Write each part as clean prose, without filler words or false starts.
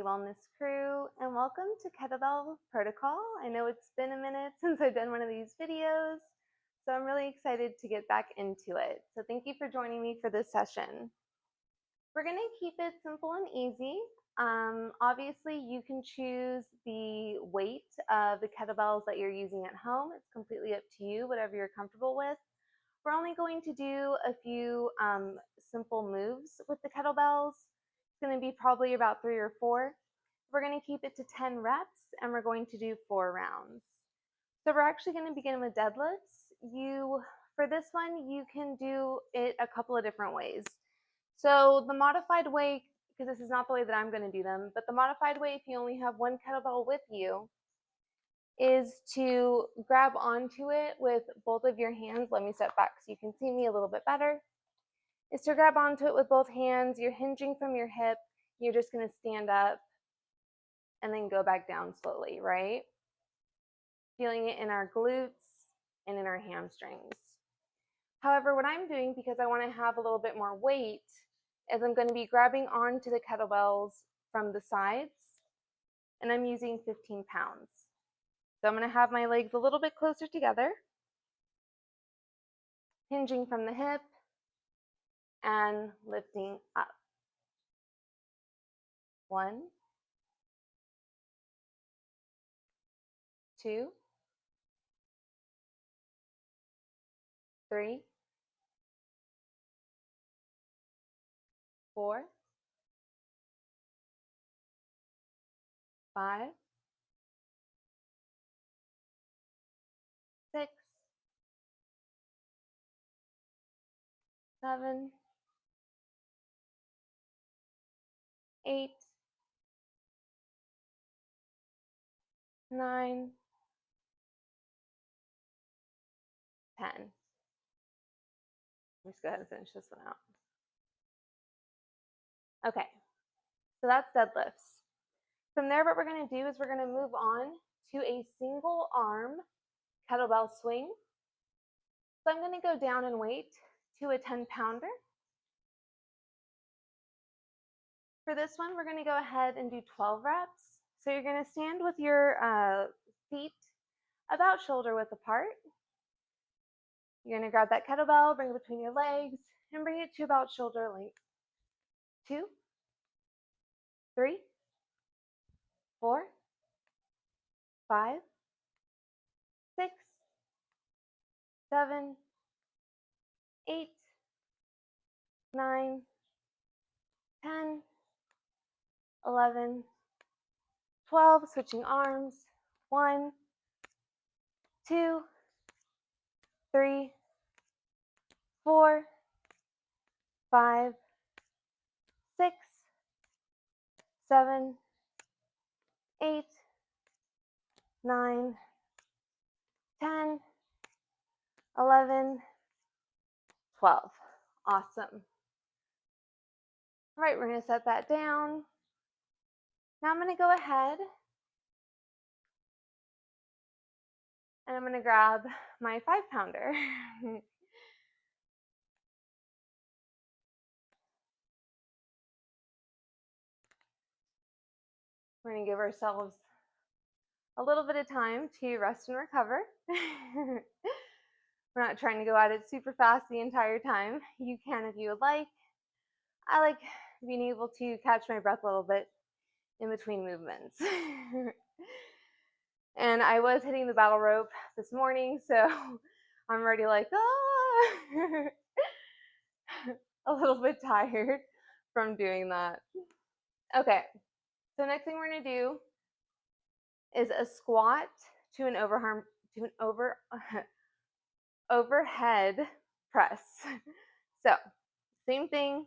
wellness crew, and welcome to Kettlebell Protocol. I know it's been a minute since I've done one of these videos, so I'm really excited to get back into it. So thank you for joining me for this session. We're going to keep it simple and easy. Obviously, you can choose the weight of the kettlebells that you're using at home. It's completely up to you, whatever you're comfortable with. We're only going to do a few simple moves with the kettlebells. It's going to be probably about 3 or 4. We're going to keep it to 10 reps, and we're going to do 4 rounds. So we're actually going to begin with deadlifts. For this one, you can do it a couple of different ways. So the modified way, because this is not the way that I'm going to do them, but the modified way, if you only have one kettlebell with you, is to grab onto it with both of your hands. Let me step back so you can see me a little bit better. Is to grab onto it with both hands. You're hinging from your hip. You're just going to stand up and then go back down slowly, right? Feeling it in our glutes and in our hamstrings. However, what I'm doing, because I want to have a little bit more weight, is I'm going to be grabbing onto the kettlebells from the sides, and I'm using 15 pounds. So I'm going to have my legs a little bit closer together, hinging from the hip and lifting up. 1, 2, 3, 4, 5, 6, 7, 8, 9, 10. Let's go ahead and finish this one out. Okay, so that's deadlifts. From there, what we're going to do is we're going to move on to a single arm kettlebell swing. So I'm going to go down in weight to a 10-pounder. For this one, we're going to go ahead and do 12 reps. So you're going to stand with your feet about shoulder width apart. You're going to grab that kettlebell, bring it between your legs, and bring it to about shoulder length. 2, 3, 4, 5, 6, 7, 8, 9, 10, 11, 12, switching arms. 1, 2, 3, 4, 5, 6, 7, 8, 9, 10, 11, 12. Awesome. All right, we're going to set that down. Now I'm going to go ahead and I'm going to grab my 5-pounder. We're going to give ourselves a little bit of time to rest and recover. We're not trying to go at it super fast the entire time. You can if you would like. I like being able to catch my breath a little bit in between movements. And I was hitting the battle rope this morning, so I'm already like, a little bit tired from doing that. Okay, so next thing we're gonna do is a squat to an overhead press. So same thing,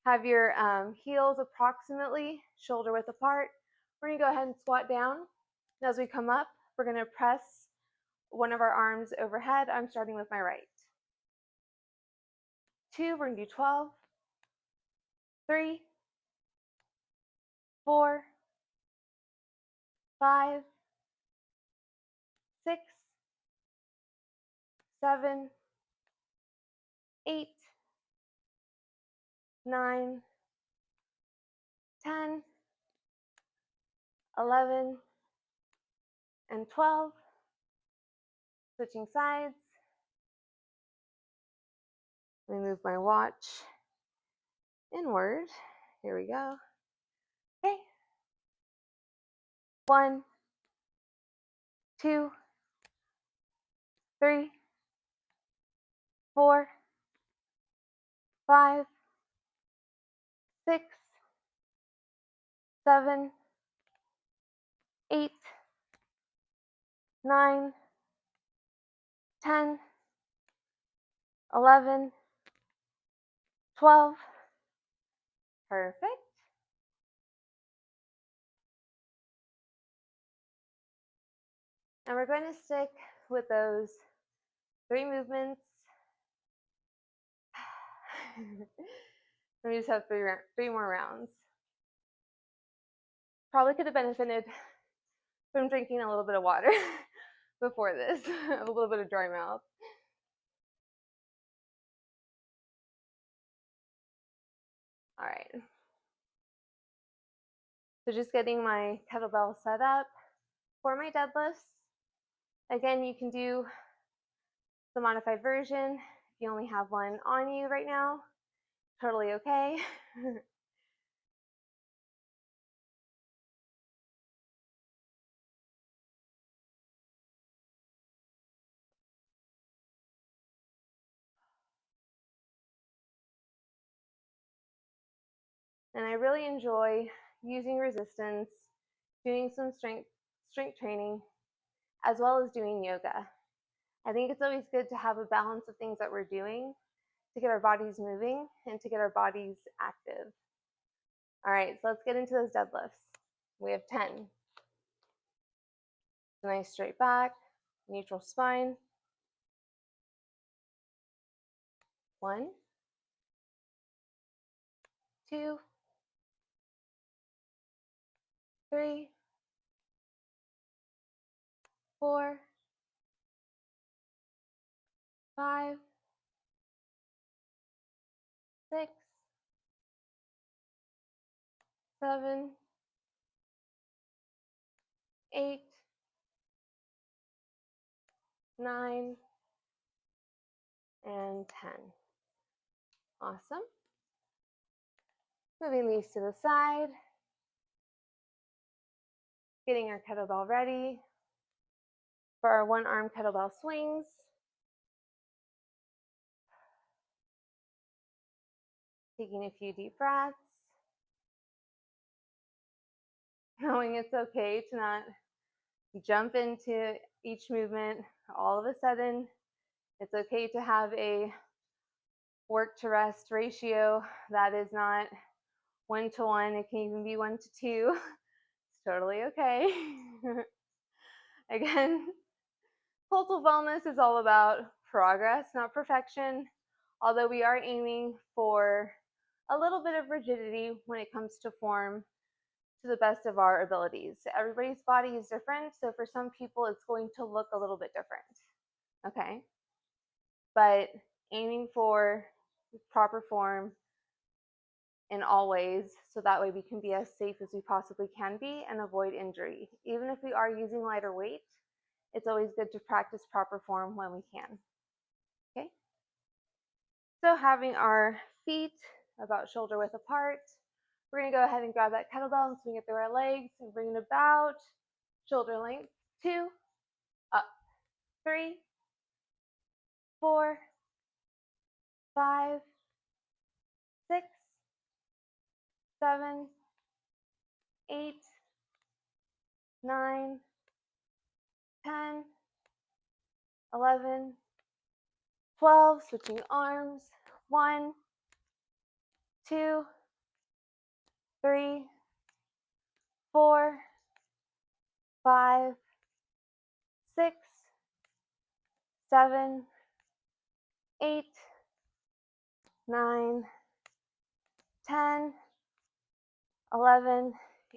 have your heels approximately shoulder width apart. We're gonna go ahead and squat down. And as we come up, we're gonna press one of our arms overhead. I'm starting with my right. 2, we're gonna do 12, 3, 4, 5, 6, 7, 8, 9, 10, 11, and 12. Switching sides. Let me move my watch inward. Here we go. Okay. 1, 2, 3, 4, 5, 6, 7, 8, 9, 10, 11, 12. Perfect. And we're going to stick with those 3 movements. Let me just have 3 more rounds. Probably could have benefited from drinking a little bit of water before this, a little bit of dry mouth. All right. So just getting my kettlebell set up for my deadlifts. Again, you can do the modified version if you only have one on you right now. Totally okay. And I really enjoy using resistance, doing some strength training, as well as doing yoga. I think it's always good to have a balance of things that we're doing to get our bodies moving and to get our bodies active. All right, so let's get into those deadlifts. We have 10. Nice straight back, neutral spine. 1, 2, 3, 4, 5, 6, 7, 8, 9, and 10. Awesome. Moving these to the side. Getting our kettlebell ready for our 1-arm kettlebell swings. Taking a few deep breaths. Knowing it's okay to not jump into each movement all of a sudden. It's okay to have a work to rest ratio that is not 1-to-1. It can even be 1-to-2. It's totally okay. Again, Pulsal Wellness is all about progress, not perfection, although we are aiming for a little bit of rigidity when it comes to form to the best of our abilities. Everybody's body is different, so for some people it's going to look a little bit different, okay? But aiming for proper form in all ways, so that way we can be as safe as we possibly can be and avoid injury. Even if we are using lighter weight, it's always good to practice proper form when we can. Okay? So having our feet about shoulder width apart, we're going to go ahead and grab that kettlebell and swing it through our legs and bring it about shoulder length. 2, up, 3, 4, 5, 6, 7, 8, 9, 10, 11, 12, switching arms. 1, 2, 3, 4, 5, 6, 7, 8, 9, 10, 11,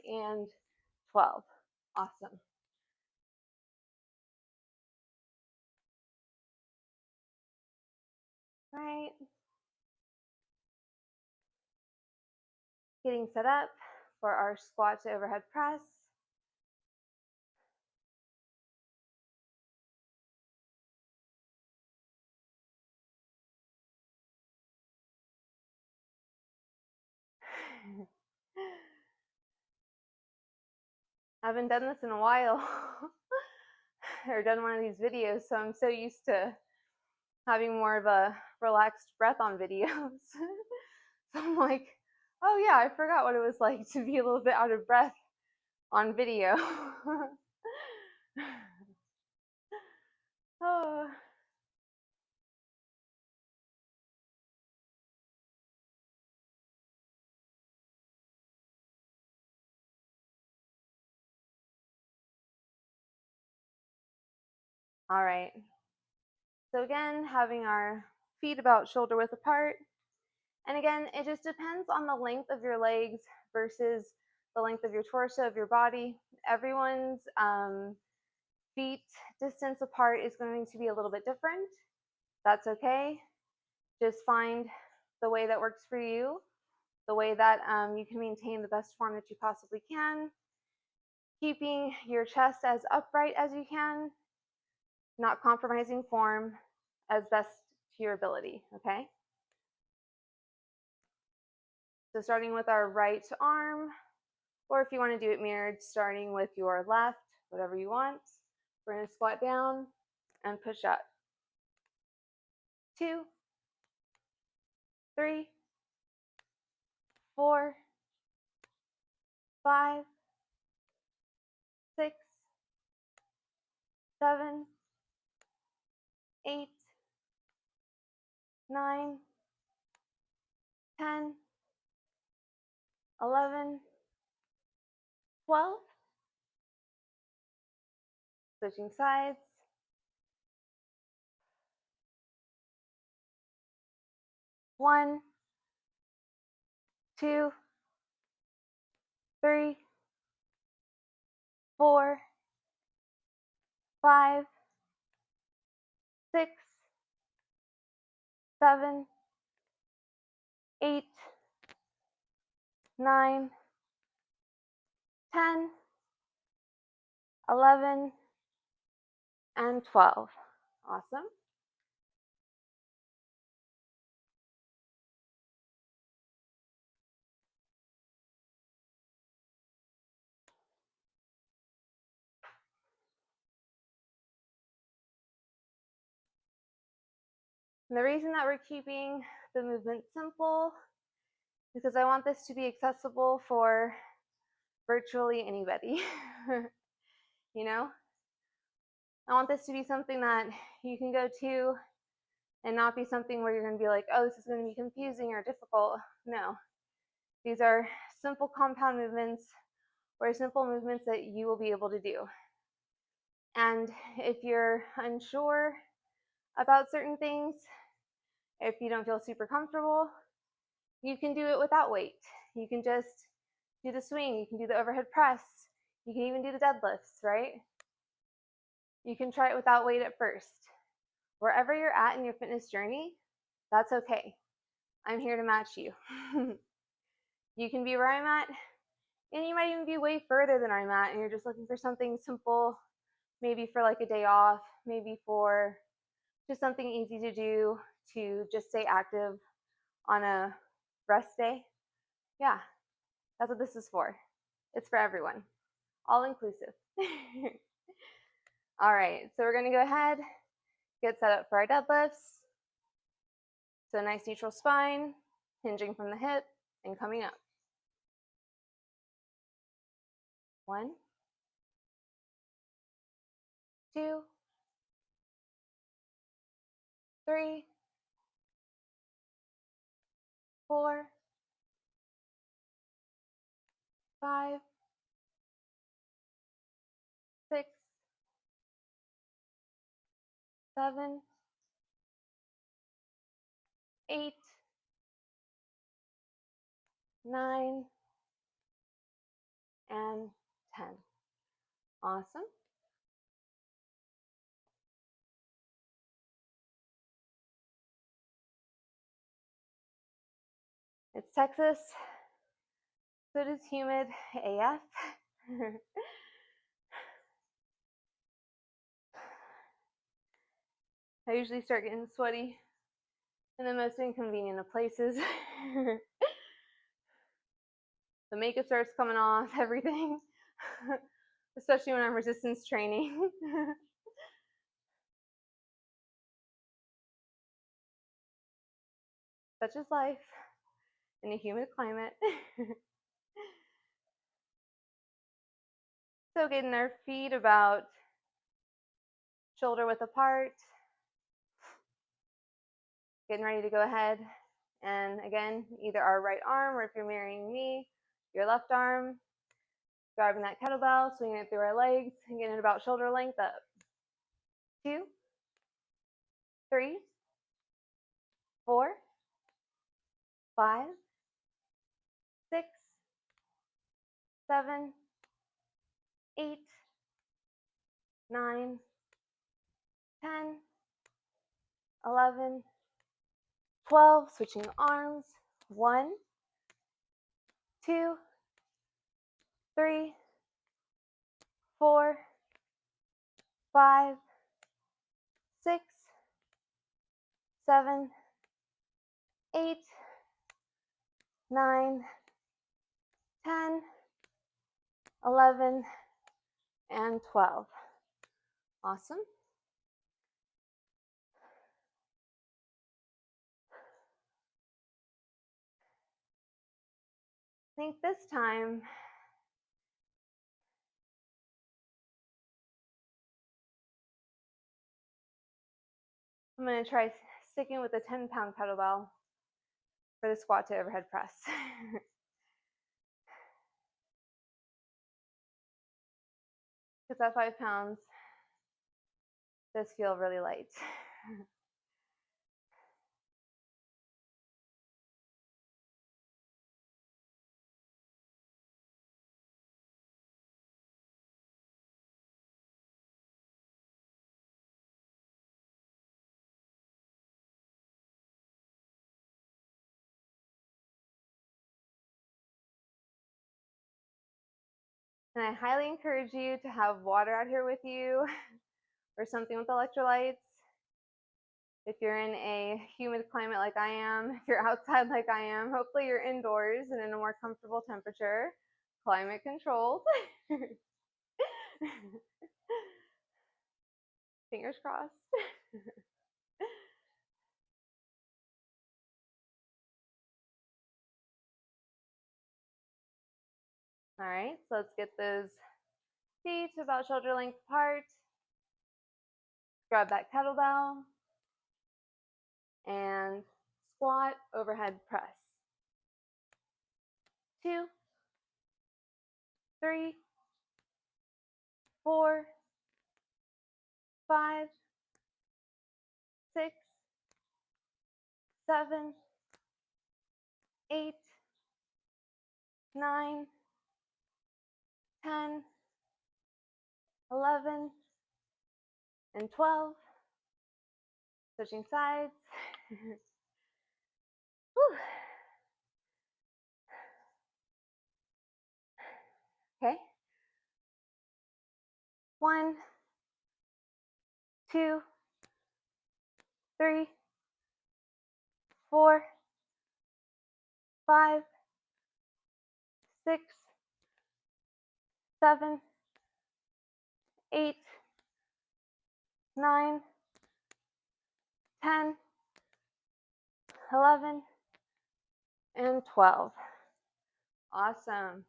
and 12. Awesome. All right. Getting set up for our squat to overhead press. I haven't done this in a while or done one of these videos, so I'm so used to having more of a relaxed breath on videos. So I'm like, oh yeah, I forgot what it was like to be a little bit out of breath on video. Oh. All right. So again, having our feet about shoulder width apart. And again, it just depends on the length of your legs versus the length of your torso, of your body. Everyone's feet distance apart is going to be a little bit different. That's okay. Just find the way that works for you, the way that you can maintain the best form that you possibly can, keeping your chest as upright as you can, not compromising form as best to your ability, okay? So starting with our right arm, or if you want to do it mirrored, starting with your left, whatever you want. We're going to squat down and push up. 2, 3, 4, 5, 6, 7, 8, 9, 10, 11, 12. Switching sides. 1, 2, 3, 4, 5, 6, 7, 8, 9, 10, 11, and 12. Awesome. And the reason that we're keeping the movement simple is because I want this to be accessible for virtually anybody. You know, I want this to be something that you can go to and not be something where you're going to be like, oh, this is going to be confusing or difficult. No, these are simple compound movements or simple movements that you will be able to do. And if you're unsure about certain things, if you don't feel super comfortable, you can do it without weight. You can just do the swing, you can do the overhead press, you can even do the deadlifts, right? You can try it without weight at first. Wherever you're at in your fitness journey, that's okay. I'm here to match you. You can be where I'm at, and you might even be way further than I'm at, and you're just looking for something simple, maybe for like a day off, maybe for just something easy to do to just stay active on a rest day. Yeah, that's what this is for. It's for everyone, all inclusive. All right, so we're going to go ahead, get set up for our deadlifts. So nice neutral spine, hinging from the hip and coming up. 1, 2, 3, 4, 5, 6, 7, 8, 9, and 10. Awesome. It's Texas, so it is humid AF. I usually start getting sweaty in the most inconvenient of places. the makeup starts coming off, everything, especially when I'm resistance training. Such is life in a humid climate. So getting our feet about shoulder width apart, getting ready to go ahead. And again, either our right arm, or if you're mirroring me, your left arm, grabbing that kettlebell, swinging it through our legs, and getting it about shoulder length up. 2, 3, 4, 5, 6, 7, 8, 9, 10, 11, 12, switching arms. 1, 2, 3, 4, 5, 6, 7, 8, 9, 10, 11, and 12. Awesome. I think this time I'm going to try sticking with a 10-pound kettlebell for the squat to overhead press. Because that 5 pounds does feel really light. And I highly encourage you to have water out here with you or something with electrolytes. If you're in a humid climate like I am, if you're outside like I am, hopefully you're indoors and in a more comfortable temperature, climate controlled. Fingers crossed. All right, so let's get those feet about shoulder length apart. Grab that kettlebell and squat, overhead press. 2, 3, 4, 5, 6, 7, 8, 9, 10, 11, and 12. Switching sides. Okay. 1, 2, 3, 4, 5, 6, 7, 8, 9, 10, 11, and 12. Awesome.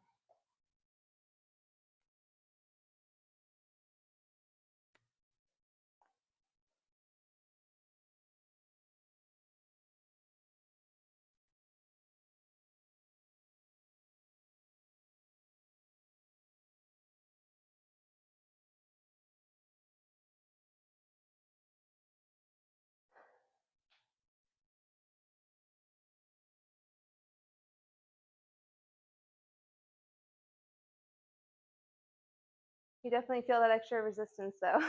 You definitely feel that extra resistance though,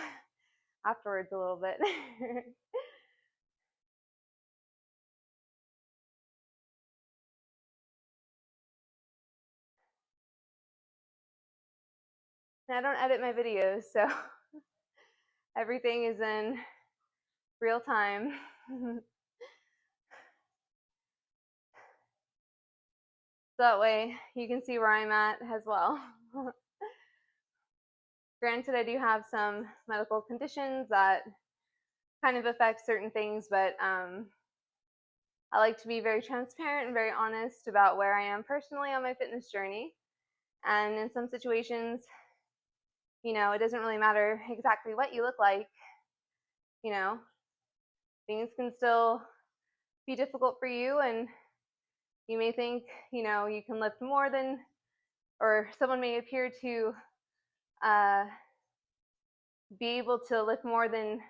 afterwards a little bit. And I don't edit my videos, so everything is in real time. So that way you can see where I'm at as well. Granted, I do have some medical conditions that kind of affect certain things, but I like to be very transparent and very honest about where I am personally on my fitness journey. And in some situations, it doesn't really matter exactly what you look like. Things can still be difficult for you, and you may think, you can lift more than, or someone may appear to be able to lift more than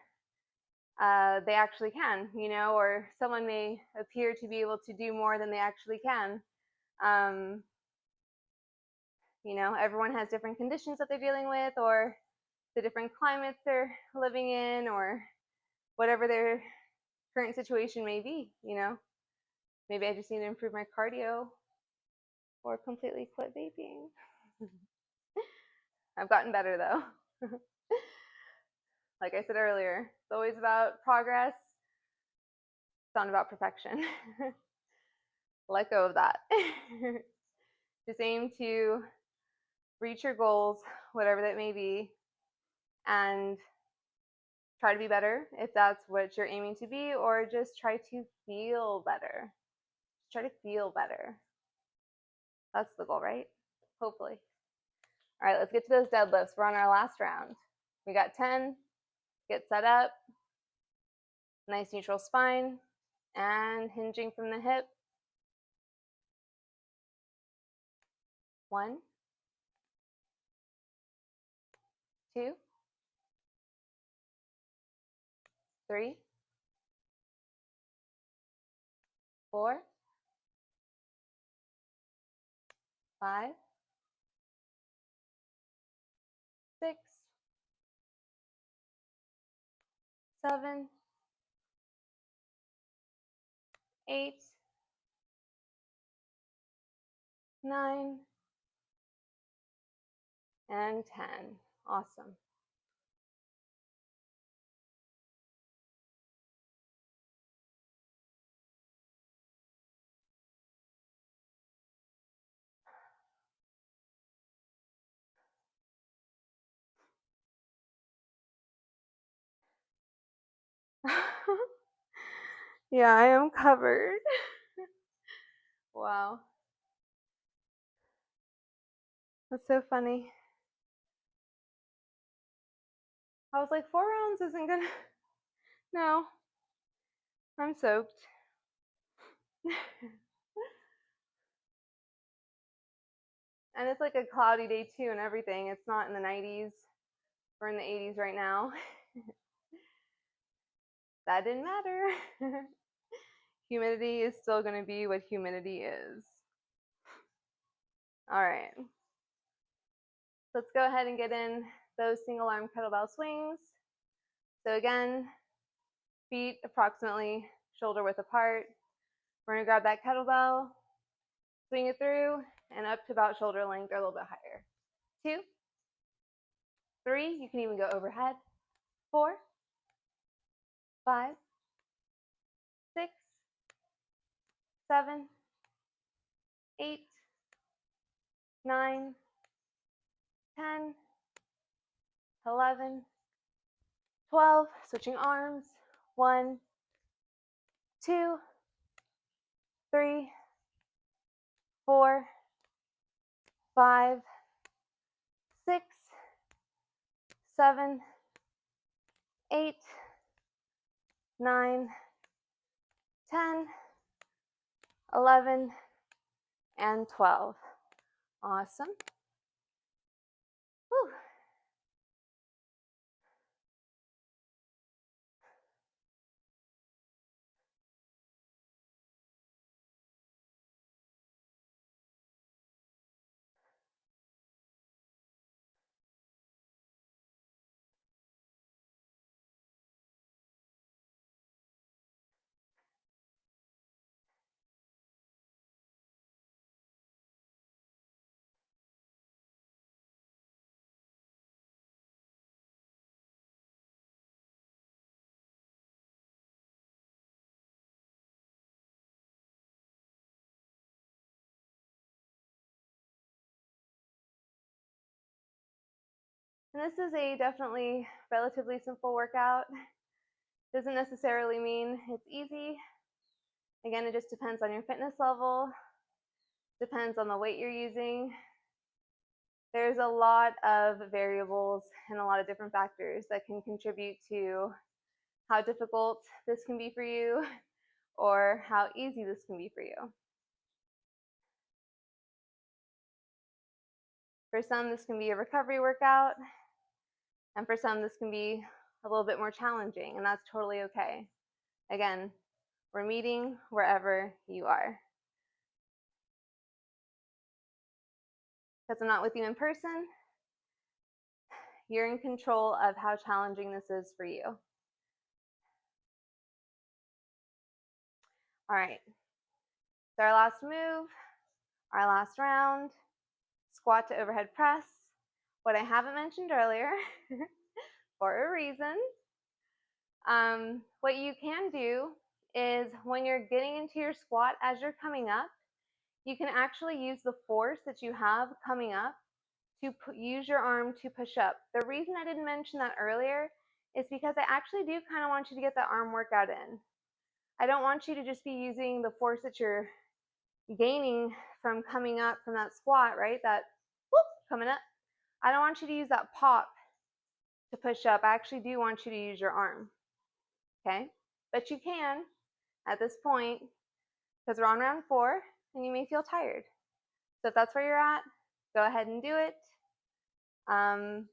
they actually can, or someone may appear to be able to do more than they actually can. Everyone has different conditions that they're dealing with, or the different climates they're living in, or whatever their current situation may be. Maybe I just need to improve my cardio or completely quit vaping. I've gotten better though. Like I said earlier, it's always about progress. It's not about perfection. Let go of that. Just aim to reach your goals, whatever that may be, and try to be better if that's what you're aiming to be, or just try to feel better. Try to feel better. That's the goal, right? Hopefully. All right, let's get to those deadlifts. We're on our last round. We got 10. Get set up. Nice neutral spine and hinging from the hip. 1, 2, 3, 4, 5, 6, 7, 8, 9, and 10. Awesome. Yeah, I am covered. Wow. That's so funny. I was like, 4 rounds isn't gonna. No, I'm soaked. And it's like a cloudy day too and everything. It's not in the 90s. We're in the 80s right now. That didn't matter. Humidity is still going to be what humidity is. All right. Let's go ahead and get in those single arm kettlebell swings. So again, feet approximately shoulder width apart. We're going to grab that kettlebell, swing it through, and up to about shoulder length or a little bit higher. 2, 3, you can even go overhead. 4, 5, 6, 7, 8, 9, 10, 11, 12, switching arms. 1, 2, 3, 4, 5, 6, 7, 8, 9, 10, 11, and 12. Awesome. Whew. And this is a definitely relatively simple workout. Doesn't necessarily mean it's easy. Again, it just depends on your fitness level, depends on the weight you're using. There's a lot of variables and a lot of different factors that can contribute to how difficult this can be for you or how easy this can be for you. For some, this can be a recovery workout, and for some, this can be a little bit more challenging, and that's totally okay. Again, we're meeting wherever you are. Because I'm not with you in person, you're in control of how challenging this is for you. All right, so our last move, our last round, squat to overhead press. What I haven't mentioned earlier, for a reason, what you can do is when you're getting into your squat as you're coming up, you can actually use the force that you have coming up to use your arm to push up. The reason I didn't mention that earlier is because I actually do kind of want you to get that arm workout in. I don't want you to just be using the force that you're gaining from coming up from that squat, right? That whoop, coming up. I don't want you to use that pop to push up. I actually do want you to use your arm, okay? But you can at this point, because we're on round 4 and you may feel tired. So if that's where you're at, go ahead and do it. I'm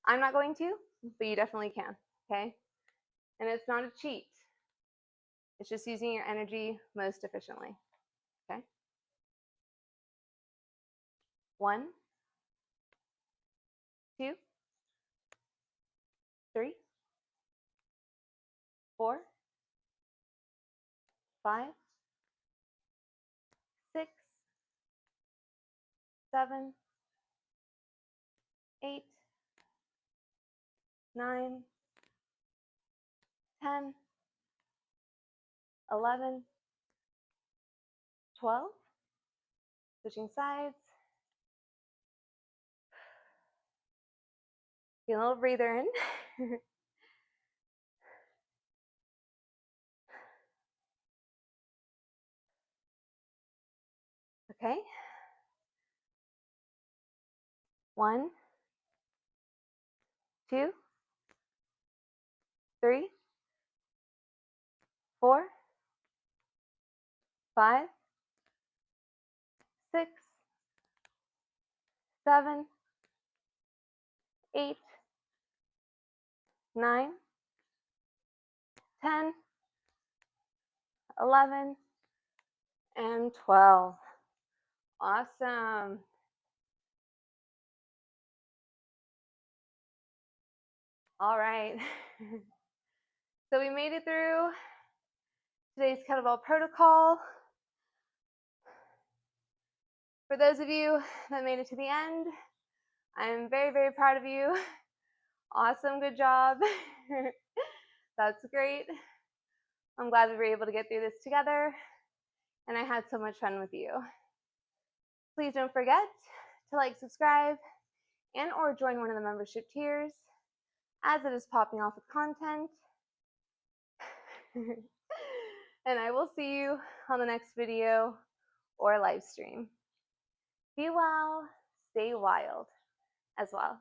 not going to, but you definitely can, okay? And it's not a cheat. It's just using your energy most efficiently, okay? 1, 2, 3, 4, 5, 6, 7, 8, 9, 10, 11, 12, switching sides. Get a little breather in. Okay. 1, 2, 3, 4, 5, 6, 7, 8, 9, 10, 11, and 12. Awesome. All right. So we made it through today's kettlebell protocol. For those of you that made it to the end, I'm very, very proud of you. Awesome, good job. That's great. I'm glad we were able to get through this together, and I had so much fun with you. Please don't forget to like, subscribe, and or join one of the membership tiers as it is popping off with content. And I will see you on the next video or live stream. Be well, stay wild as well.